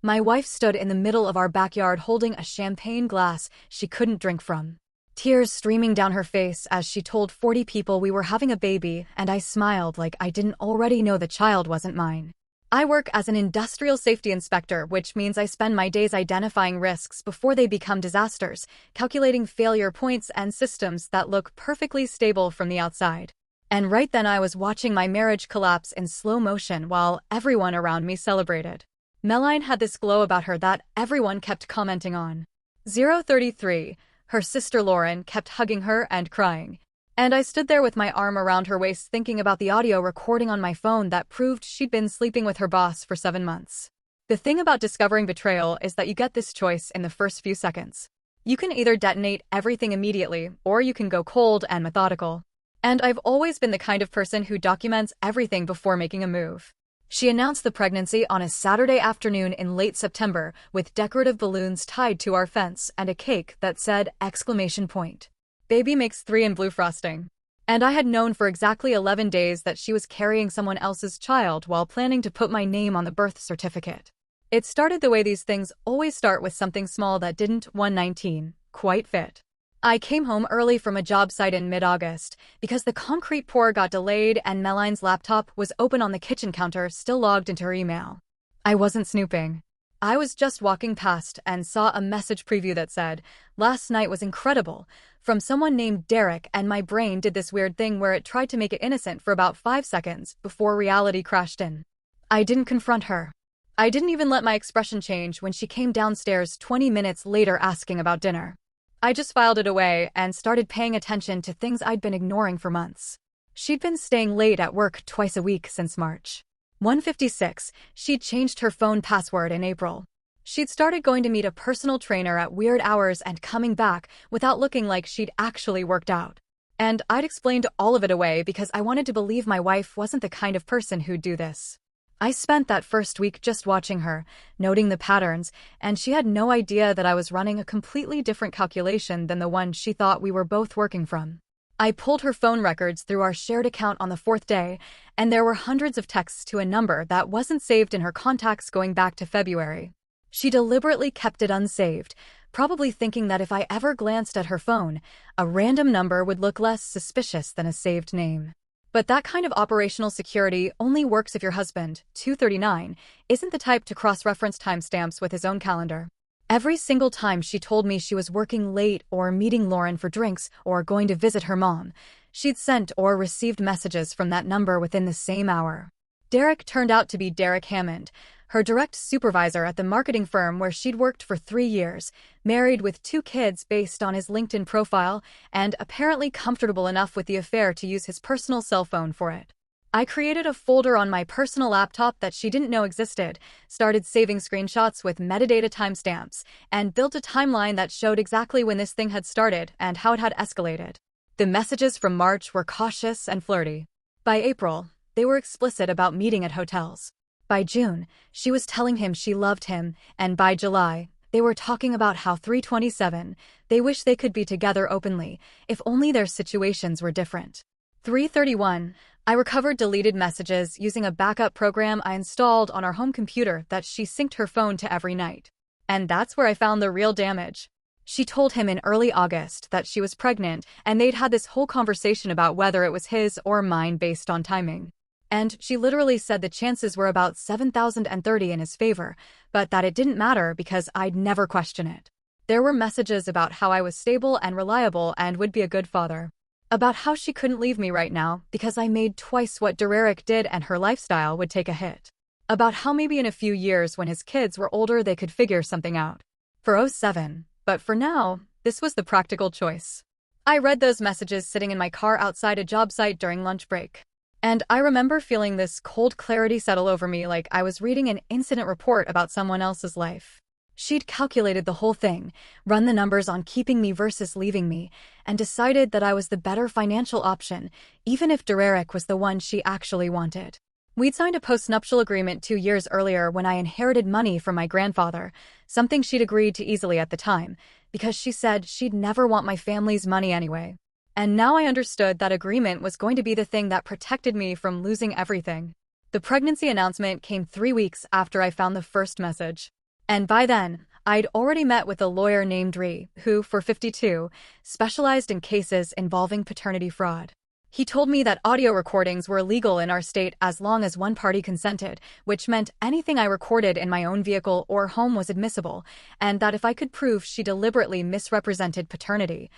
My wife stood in the middle of our backyard holding a champagne glass she couldn't drink from. Tears streaming down her face as she told 40 people we were having a baby, and I smiled like I didn't already know the child wasn't mine. I work as an industrial safety inspector, which means I spend my days identifying risks before they become disasters, calculating failure points and systems that look perfectly stable from the outside. And right then I was watching my marriage collapse in slow motion while everyone around me celebrated. Meline had this glow about her that everyone kept commenting on. 033, her sister Lauren kept hugging her and crying. And I stood there with my arm around her waist thinking about the audio recording on my phone that proved she'd been sleeping with her boss for 7 months. The thing about discovering betrayal is that you get this choice in the first few seconds. You can either detonate everything immediately, or you can go cold and methodical. And I've always been the kind of person who documents everything before making a move. She announced the pregnancy on a Saturday afternoon in late September with decorative balloons tied to our fence and a cake that said exclamation point. Baby makes 3 in blue frosting. And I had known for exactly 11 days that she was carrying someone else's child while planning to put my name on the birth certificate. It started the way these things always start, with something small that didn't, 119, quite fit. I came home early from a job site in mid-August because the concrete pour got delayed and Meline's laptop was open on the kitchen counter, still logged into her email. I wasn't snooping. I was just walking past and saw a message preview that said, "Last night was incredible," from someone named Derek, and my brain did this weird thing where it tried to make it innocent for about 5 seconds before reality crashed in. I didn't confront her. I didn't even let my expression change when she came downstairs 20 minutes later asking about dinner. I just filed it away and started paying attention to things I'd been ignoring for months. She'd been staying late at work twice a week since March. 156, she'd changed her phone password in April. She'd started going to meet a personal trainer at weird hours and coming back without looking like she'd actually worked out. And I'd explained all of it away because I wanted to believe my wife wasn't the kind of person who'd do this. I spent that first week just watching her, noting the patterns, and she had no idea that I was running a completely different calculation than the one she thought we were both working from. I pulled her phone records through our shared account on the 4th day, and there were hundreds of texts to a number that wasn't saved in her contacts going back to February. She deliberately kept it unsaved, probably thinking that if I ever glanced at her phone, a random number would look less suspicious than a saved name. But that kind of operational security only works if your husband, 239, isn't the type to cross-reference timestamps with his own calendar. Every single time she told me she was working late or meeting Lauren for drinks or going to visit her mom, she'd sent or received messages from that number within the same hour. Derek turned out to be Derek Hammond, her direct supervisor at the marketing firm where she'd worked for 3 years, married with 2 kids based on his LinkedIn profile, and apparently comfortable enough with the affair to use his personal cell phone for it. I created a folder on my personal laptop that she didn't know existed, started saving screenshots with metadata timestamps, and built a timeline that showed exactly when this thing had started and how it had escalated. The messages from March were cautious and flirty. By April, they were explicit about meeting at hotels. By June, she was telling him she loved him, and by July, they were talking about how 327, they wish they could be together openly, if only their situations were different. 331, I recovered deleted messages using a backup program I installed on our home computer that she synced her phone to every night. And that's where I found the real damage. She told him in early August that she was pregnant, and they'd had this whole conversation about whether it was his or mine based on timing. And she literally said the chances were about 7,030 in his favor, but that it didn't matter because I'd never question it. There were messages about how I was stable and reliable and would be a good father. About how she couldn't leave me right now because I made twice what Derek did and her lifestyle would take a hit. About how maybe in a few years when his kids were older they could figure something out. For '07, but for now, this was the practical choice. I read those messages sitting in my car outside a job site during lunch break. And I remember feeling this cold clarity settle over me like I was reading an incident report about someone else's life. She'd calculated the whole thing, run the numbers on keeping me versus leaving me, and decided that I was the better financial option, even if Derek was the one she actually wanted. We'd signed a post-nuptial agreement 2 years earlier when I inherited money from my grandfather, something she'd agreed to easily at the time, because she said she'd never want my family's money anyway. And now I understood that agreement was going to be the thing that protected me from losing everything. The pregnancy announcement came 3 weeks after I found the first message. And by then, I'd already met with a lawyer named Ree, who, for 52, specialized in cases involving paternity fraud. He told me that audio recordings were illegal in our state as long as one party consented, which meant anything I recorded in my own vehicle or home was admissible, and that if I could prove she deliberately misrepresented paternity,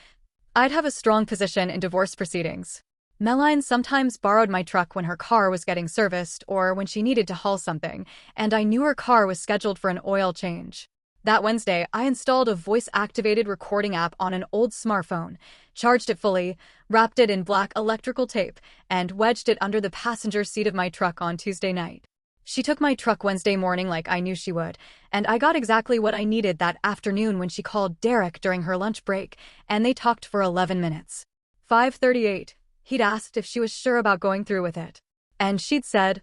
I'd have a strong position in divorce proceedings. Meline sometimes borrowed my truck when her car was getting serviced or when she needed to haul something, and I knew her car was scheduled for an oil change. That Wednesday, I installed a voice-activated recording app on an old smartphone, charged it fully, wrapped it in black electrical tape, and wedged it under the passenger seat of my truck on Tuesday night. She took my truck Wednesday morning like I knew she would, and I got exactly what I needed that afternoon when she called Derek during her lunch break, and they talked for 11 minutes. 5:38, he'd asked if she was sure about going through with it. And she'd said, !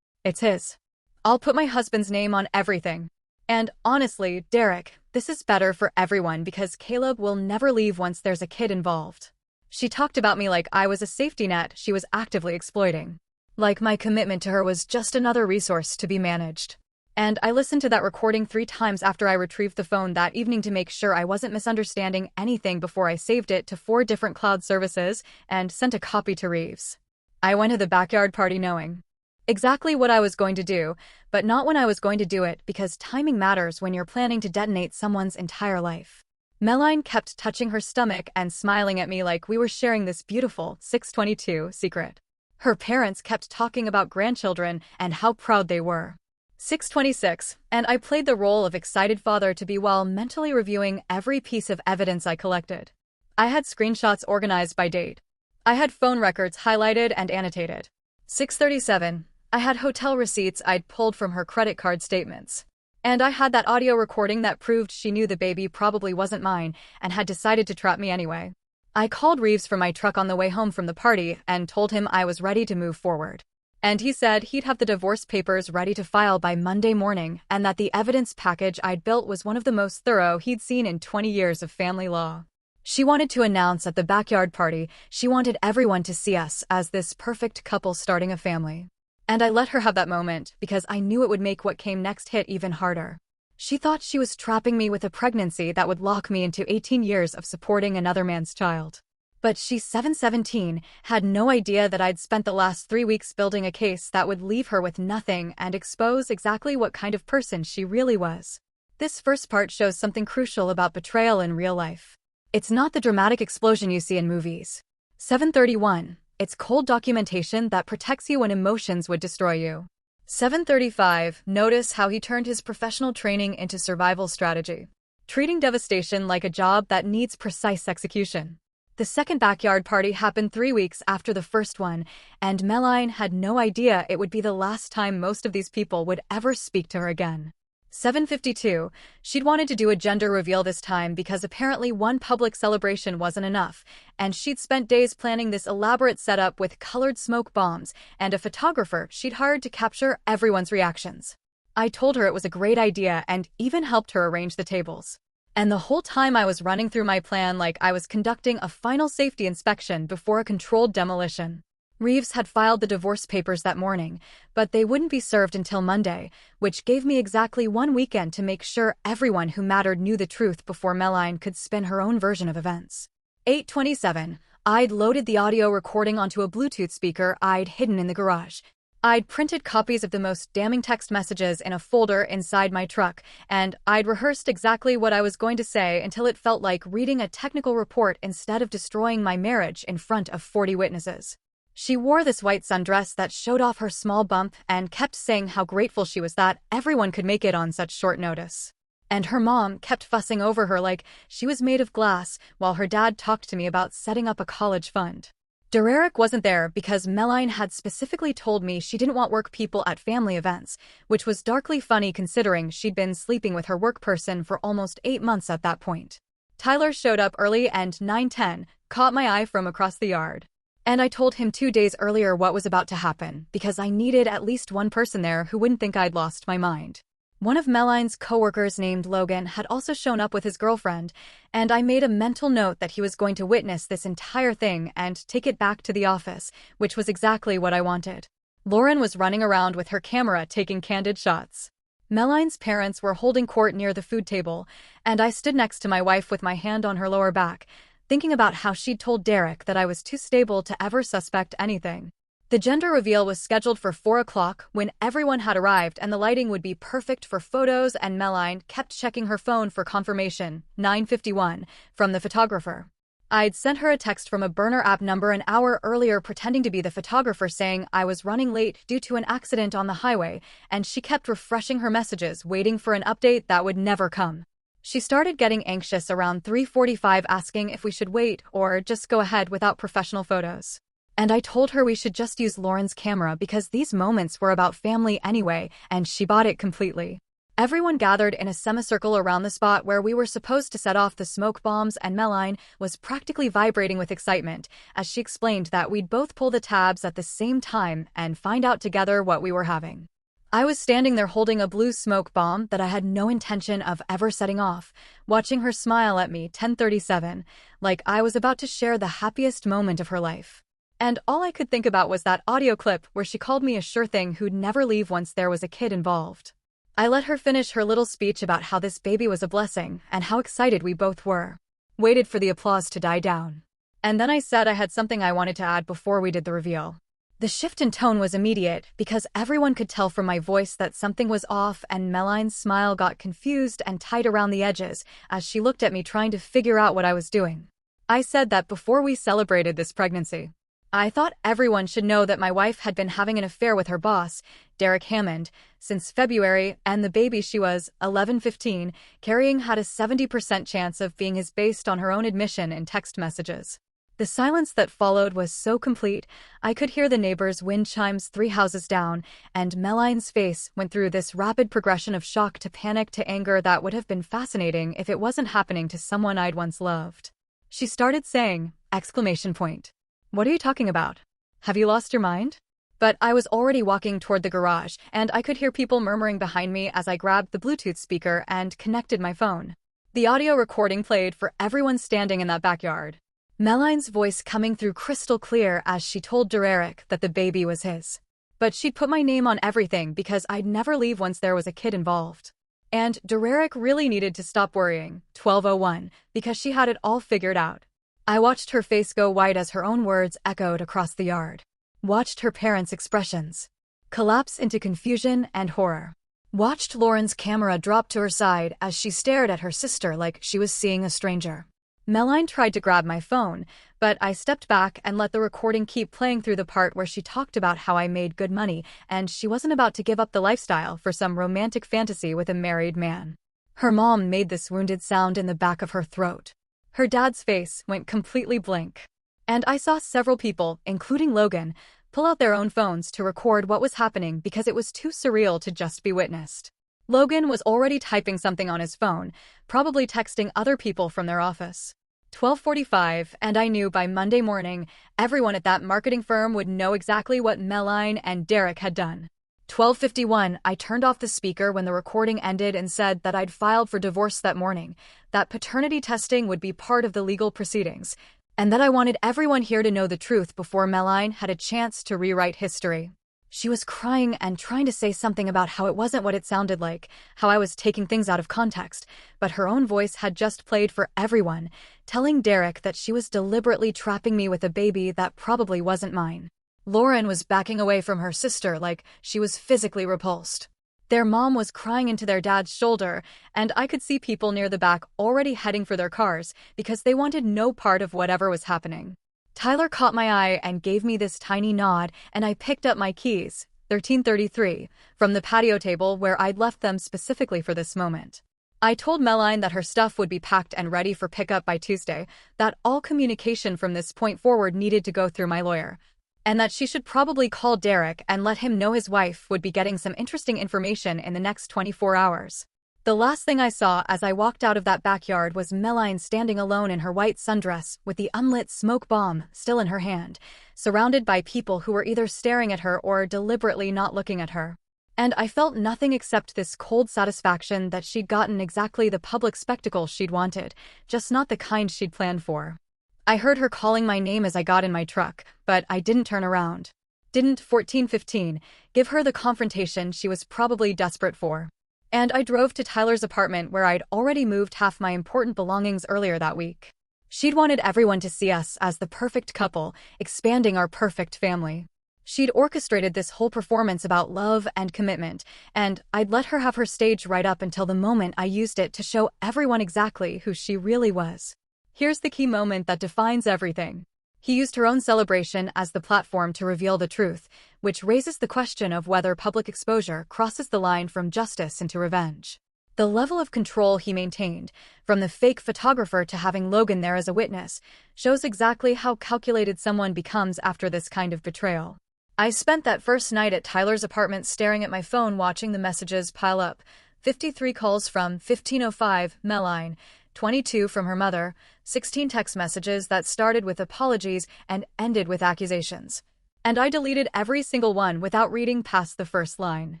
It's his. I'll put my husband's name on everything. And honestly, Derek, this is better for everyone because Caleb will never leave once there's a kid involved. She talked about me like I was a safety net she was actively exploiting. Like my commitment to her was just another resource to be managed. And I listened to that recording 3 times after I retrieved the phone that evening to make sure I wasn't misunderstanding anything before I saved it to 4 different cloud services and sent a copy to Reeves. I went to the backyard party knowing exactly what I was going to do, but not when I was going to do it because timing matters when you're planning to detonate someone's entire life. Meline kept touching her stomach and smiling at me like we were sharing this beautiful 622 secret. Her parents kept talking about grandchildren and how proud they were. 626, and I played the role of excited father to be while mentally reviewing every piece of evidence I collected. I had screenshots organized by date. I had phone records highlighted and annotated. 637, I had hotel receipts I'd pulled from her credit card statements. And I had that audio recording that proved she knew the baby probably wasn't mine and had decided to trap me anyway. I called Reeves from my truck on the way home from the party and told him I was ready to move forward. And he said he'd have the divorce papers ready to file by Monday morning and that the evidence package I'd built was one of the most thorough he'd seen in 20 years of family law. She wanted to announce at the backyard party she wanted everyone to see us as this perfect couple starting a family. And I let her have that moment because I knew it would make what came next hit even harder. She thought she was trapping me with a pregnancy that would lock me into 18 years of supporting another man's child. But she, 717, had no idea that I'd spent the last 3 weeks building a case that would leave her with nothing and expose exactly what kind of person she really was. This first part shows something crucial about betrayal in real life. It's not the dramatic explosion you see in movies. 731. It's cold documentation that protects you when emotions would destroy you. 735. Notice how he turned his professional training into survival strategy, treating devastation like a job that needs precise execution. The second backyard party happened 3 weeks after the first one, and Meline had no idea it would be the last time most of these people would ever speak to her again. 752. She'd wanted to do a gender reveal this time because apparently one public celebration wasn't enough, and she'd spent days planning this elaborate setup with colored smoke bombs and a photographer she'd hired to capture everyone's reactions. I told her it was a great idea and even helped her arrange the tables. And the whole time I was running through my plan like I was conducting a final safety inspection before a controlled demolition. Reeves had filed the divorce papers that morning, but they wouldn't be served until Monday, which gave me exactly 1 weekend to make sure everyone who mattered knew the truth before Meline could spin her own version of events. 827. I'd loaded the audio recording onto a Bluetooth speaker I'd hidden in the garage. I'd printed copies of the most damning text messages in a folder inside my truck, and I'd rehearsed exactly what I was going to say until it felt like reading a technical report instead of destroying my marriage in front of 40 witnesses. She wore this white sundress that showed off her small bump and kept saying how grateful she was that everyone could make it on such short notice. And her mom kept fussing over her like she was made of glass while her dad talked to me about setting up a college fund. Derek wasn't there because Meline had specifically told me she didn't want work people at family events, which was darkly funny considering she'd been sleeping with her work person for almost 8 months at that point. Tyler showed up early and 9:10 caught my eye from across the yard. And I told him 2 days earlier what was about to happen because I needed at least one person there who wouldn't think I'd lost my mind. One of Meline's coworkers named Logan had also shown up with his girlfriend, and I made a mental note that he was going to witness this entire thing and take it back to the office, which was exactly what I wanted. Lauren was running around with her camera taking candid shots. Meline's parents were holding court near the food table, and I stood next to my wife with my hand on her lower back, thinking about how she'd told Derek that I was too stable to ever suspect anything. The gender reveal was scheduled for 4 o'clock when everyone had arrived and the lighting would be perfect for photos, and Meline kept checking her phone for confirmation, 9:51, from the photographer. I'd sent her a text from a burner app number an hour earlier pretending to be the photographer saying I was running late due to an accident on the highway, and she kept refreshing her messages, waiting for an update that would never come. She started getting anxious around 3:45, asking if we should wait or just go ahead without professional photos. And I told her we should just use Lauren's camera because these moments were about family anyway, and she bought it completely. Everyone gathered in a semicircle around the spot where we were supposed to set off the smoke bombs, and Meline was practically vibrating with excitement as she explained that we'd both pull the tabs at the same time and find out together what we were having. I was standing there holding a blue smoke bomb that I had no intention of ever setting off, watching her smile at me, 10:37, like I was about to share the happiest moment of her life. And all I could think about was that audio clip where she called me a sure thing who'd never leave once there was a kid involved. I let her finish her little speech about how this baby was a blessing and how excited we both were. Waited for the applause to die down. And then I said I had something I wanted to add before we did the reveal. The shift in tone was immediate because everyone could tell from my voice that something was off, and Meline's smile got confused and tight around the edges as she looked at me trying to figure out what I was doing. I said that before we celebrated this pregnancy, I thought everyone should know that my wife had been having an affair with her boss, Derek Hammond, since February, and the baby she was, 11-15, carrying had a 70% chance of being his based on her own admission in text messages. The silence that followed was so complete, I could hear the neighbors' wind chimes 3 houses down, and Meline's face went through this rapid progression of shock to panic to anger that would have been fascinating if it wasn't happening to someone I'd once loved. She started saying, exclamation point. What are you talking about? Have you lost your mind? But I was already walking toward the garage, and I could hear people murmuring behind me as I grabbed the Bluetooth speaker and connected my phone. The audio recording played for everyone standing in that backyard. Meline's voice coming through crystal clear as she told Derek that the baby was his. But she'd put my name on everything because I'd never leave once there was a kid involved. And Derek really needed to stop worrying, 12:01, because she had it all figured out. I watched her face go white as her own words echoed across the yard. Watched her parents' expressions collapse into confusion and horror. Watched Lauren's camera drop to her side as she stared at her sister like she was seeing a stranger. Meline tried to grab my phone, but I stepped back and let the recording keep playing through the part where she talked about how I made good money and she wasn't about to give up the lifestyle for some romantic fantasy with a married man. Her mom made this wounded sound in the back of her throat. Her dad's face went completely blank. And I saw several people, including Logan, pull out their own phones to record what was happening because it was too surreal to just be witnessed. Logan was already typing something on his phone, probably texting other people from their office. 12:45, and I knew by Monday morning, everyone at that marketing firm would know exactly what Meline and Derek had done. 12:51, I turned off the speaker when the recording ended and said that I'd filed for divorce that morning, that paternity testing would be part of the legal proceedings, and that I wanted everyone here to know the truth before Meline had a chance to rewrite history. She was crying and trying to say something about how it wasn't what it sounded like, how I was taking things out of context, but her own voice had just played for everyone, telling Derek that she was deliberately trapping me with a baby that probably wasn't mine. Lauren was backing away from her sister like she was physically repulsed. Their mom was crying into their dad's shoulder, and I could see people near the back already heading for their cars because they wanted no part of whatever was happening. Tyler caught my eye and gave me this tiny nod, and I picked up my keys, 13:33, from the patio table where I'd left them specifically for this moment. I told Meline that her stuff would be packed and ready for pickup by Tuesday, that all communication from this point forward needed to go through my lawyer, and that she should probably call Derek and let him know his wife would be getting some interesting information in the next 24 hours. The last thing I saw as I walked out of that backyard was Meline standing alone in her white sundress with the unlit smoke bomb still in her hand, surrounded by people who were either staring at her or deliberately not looking at her. And I felt nothing except this cold satisfaction that she'd gotten exactly the public spectacle she'd wanted, just not the kind she'd planned for. I heard her calling my name as I got in my truck, but I didn't turn around. Didn't 14:15 give her the confrontation she was probably desperate for. And I drove to Tyler's apartment where I'd already moved half my important belongings earlier that week. She'd wanted everyone to see us as the perfect couple, expanding our perfect family. She'd orchestrated this whole performance about love and commitment, and I'd let her have her stage right up until the moment I used it to show everyone exactly who she really was. Here's the key moment that defines everything. He used her own celebration as the platform to reveal the truth, which raises the question of whether public exposure crosses the line from justice into revenge. The level of control he maintained, from the fake photographer to having Logan there as a witness, shows exactly how calculated someone becomes after this kind of betrayal. I spent that first night at Tyler's apartment staring at my phone watching the messages pile up. 53 calls from 1505 Meline, 22 from her mother, 16 text messages that started with apologies and ended with accusations. And I deleted every single one without reading past the first line.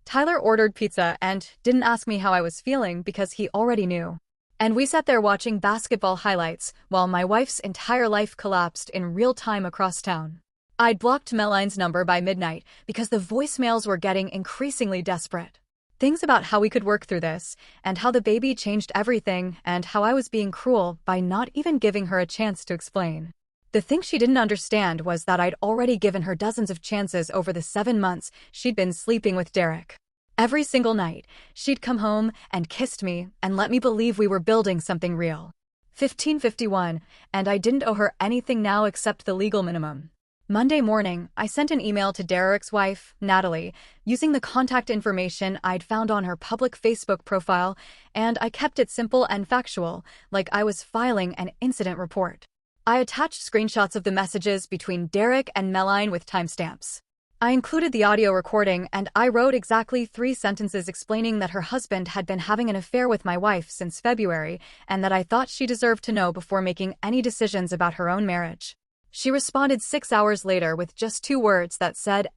Tyler ordered pizza and didn't ask me how I was feeling because he already knew. And we sat there watching basketball highlights while my wife's entire life collapsed in real time across town. I'd blocked Meline's number by midnight because the voicemails were getting increasingly desperate. Things about how we could work through this, and how the baby changed everything, and how I was being cruel by not even giving her a chance to explain. The thing she didn't understand was that I'd already given her dozens of chances over the 7 months she'd been sleeping with Derek. Every single night, she'd come home and kissed me and let me believe we were building something real. 1551, and I didn't owe her anything now except the legal minimum. Monday morning, I sent an email to Derek's wife, Natalie, using the contact information I'd found on her public Facebook profile, and I kept it simple and factual, like I was filing an incident report. I attached screenshots of the messages between Derek and Meline with timestamps. I included the audio recording, and I wrote exactly 3 sentences explaining that her husband had been having an affair with my wife since February, and that I thought she deserved to know before making any decisions about her own marriage. She responded 6 hours later with just 2 words that said, !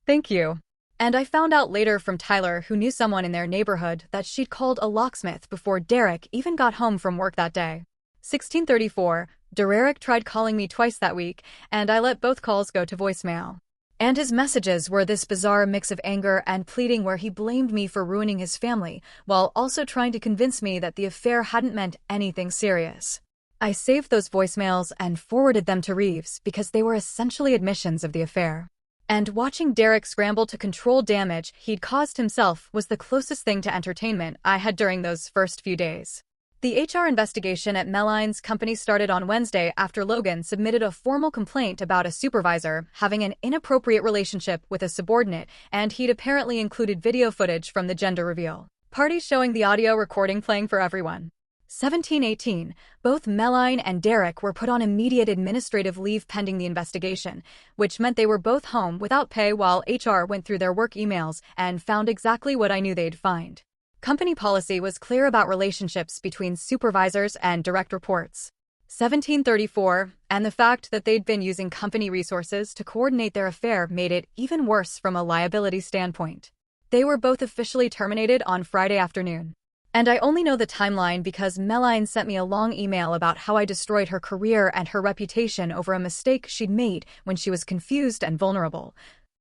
Thank you. And I found out later from Tyler, who knew someone in their neighborhood, that she'd called a locksmith before Derek even got home from work that day. 1634, Derek tried calling me twice that week, and I let both calls go to voicemail. And his messages were this bizarre mix of anger and pleading where he blamed me for ruining his family, while also trying to convince me that the affair hadn't meant anything serious. I saved those voicemails and forwarded them to Reeves because they were essentially admissions of the affair. And watching Derek scramble to control damage he'd caused himself was the closest thing to entertainment I had during those first few days. The HR investigation at Meline's company started on Wednesday after Logan submitted a formal complaint about a supervisor having an inappropriate relationship with a subordinate, and he'd apparently included video footage from the gender reveal party showing the audio recording playing for everyone. 1718, both Meline and Derek were put on immediate administrative leave pending the investigation, which meant they were both home without pay while HR went through their work emails and found exactly what I knew they'd find. Company policy was clear about relationships between supervisors and direct reports. 1734, and the fact that they'd been using company resources to coordinate their affair made it even worse from a liability standpoint. They were both officially terminated on Friday afternoon. And I only know the timeline because Meline sent me a long email about how I destroyed her career and her reputation over a mistake she'd made when she was confused and vulnerable,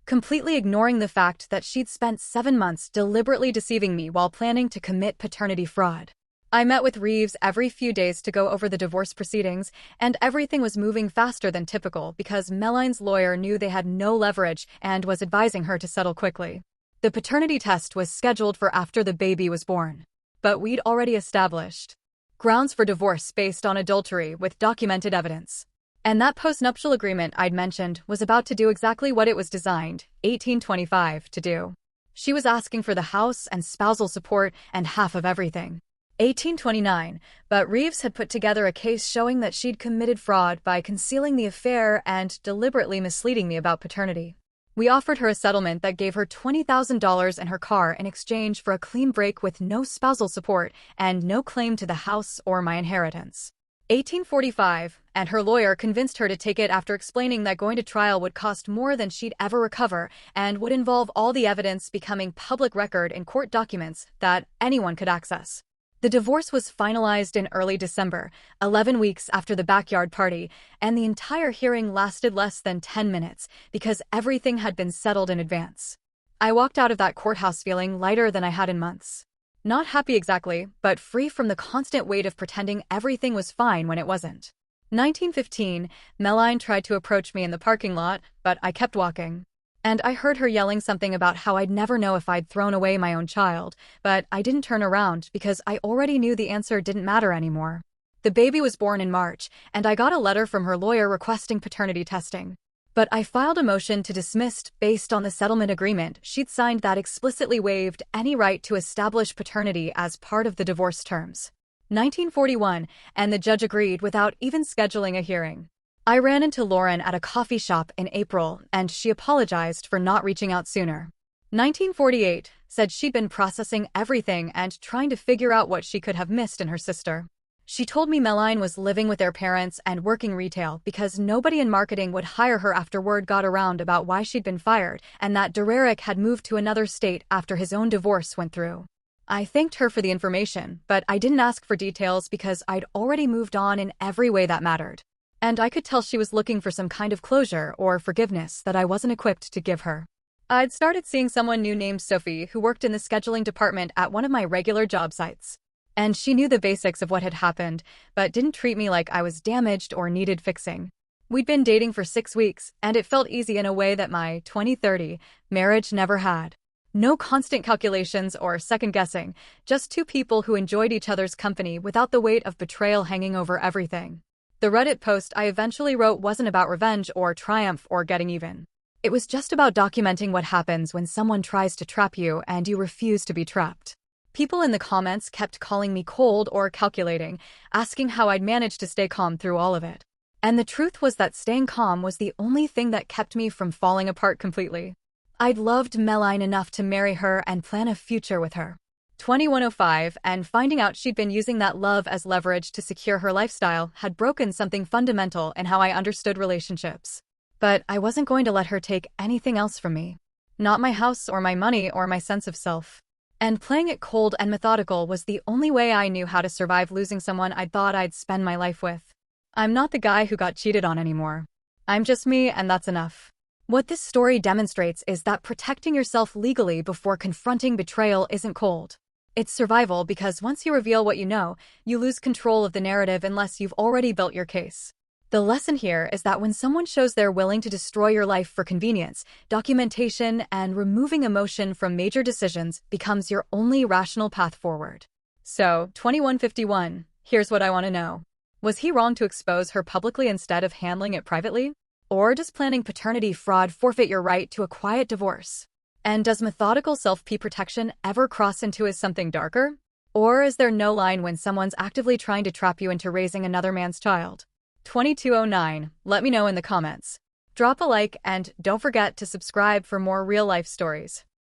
completely ignoring the fact that she'd spent 7 months deliberately deceiving me while planning to commit paternity fraud. I met with Reeves every few days to go over the divorce proceedings, and everything was moving faster than typical because Meline's lawyer knew they had no leverage and was advising her to settle quickly. The paternity test was scheduled for after the baby was born. But we'd already established grounds for divorce based on adultery with documented evidence. And that postnuptial agreement I'd mentioned was about to do exactly what it was designed, 1825, to do. She was asking for the house and spousal support and half of everything. 1829, but Reeves had put together a case showing that she'd committed fraud by concealing the affair and deliberately misleading me about paternity. We offered her a settlement that gave her $20,000 and her car in exchange for a clean break with no spousal support and no claim to the house or my inheritance. 1845, and her lawyer convinced her to take it after explaining that going to trial would cost more than she'd ever recover and would involve all the evidence becoming public record in court documents that anyone could access. The divorce was finalized in early December, 11 weeks after the backyard party, and the entire hearing lasted less than 10 minutes because everything had been settled in advance. I walked out of that courthouse feeling lighter than I had in months. Not happy exactly, but free from the constant weight of pretending everything was fine when it wasn't. 1915, Meline tried to approach me in the parking lot, but I kept walking. And I heard her yelling something about how I'd never know if I'd thrown away my own child, but I didn't turn around because I already knew the answer didn't matter anymore. The baby was born in March, and I got a letter from her lawyer requesting paternity testing. But I filed a motion to dismiss based on the settlement agreement she'd signed that explicitly waived any right to establish paternity as part of the divorce terms. 1941, and the judge agreed without even scheduling a hearing. I ran into Lauren at a coffee shop in April, and she apologized for not reaching out sooner. 1948, said she'd been processing everything and trying to figure out what she could have missed in her sister. She told me Meline was living with their parents and working retail because nobody in marketing would hire her after word got around about why she'd been fired, and that Dererick had moved to another state after his own divorce went through. I thanked her for the information, but I didn't ask for details because I'd already moved on in every way that mattered. And I could tell she was looking for some kind of closure or forgiveness that I wasn't equipped to give her. I'd started seeing someone new named Sophie who worked in the scheduling department at one of my regular job sites. And she knew the basics of what had happened, but didn't treat me like I was damaged or needed fixing. We'd been dating for 6 weeks, and it felt easy in a way that my 2030 marriage never had. No constant calculations or second-guessing, just two people who enjoyed each other's company without the weight of betrayal hanging over everything. The Reddit post I eventually wrote wasn't about revenge or triumph or getting even. It was just about documenting what happens when someone tries to trap you and you refuse to be trapped. People in the comments kept calling me cold or calculating, asking how I'd managed to stay calm through all of it. And the truth was that staying calm was the only thing that kept me from falling apart completely. I'd loved Meline enough to marry her and plan a future with her. 2105, and finding out she'd been using that love as leverage to secure her lifestyle had broken something fundamental in how I understood relationships. But I wasn't going to let her take anything else from me. Not my house or my money or my sense of self. And playing it cold and methodical was the only way I knew how to survive losing someone I'd thought I'd spend my life with. I'm not the guy who got cheated on anymore. I'm just me, and that's enough. What this story demonstrates is that protecting yourself legally before confronting betrayal isn't cold. It's survival because once you reveal what you know, you lose control of the narrative unless you've already built your case. The lesson here is that when someone shows they're willing to destroy your life for convenience, documentation and removing emotion from major decisions becomes your only rational path forward. So, 2151, here's what I want to know. Was he wrong to expose her publicly instead of handling it privately? Or does planning paternity fraud forfeit your right to a quiet divorce? And does methodical self-protection ever cross into as something darker? Or is there no line when someone's actively trying to trap you into raising another man's child? 2209, let me know in the comments. Drop a like and don't forget to subscribe for more real-life stories.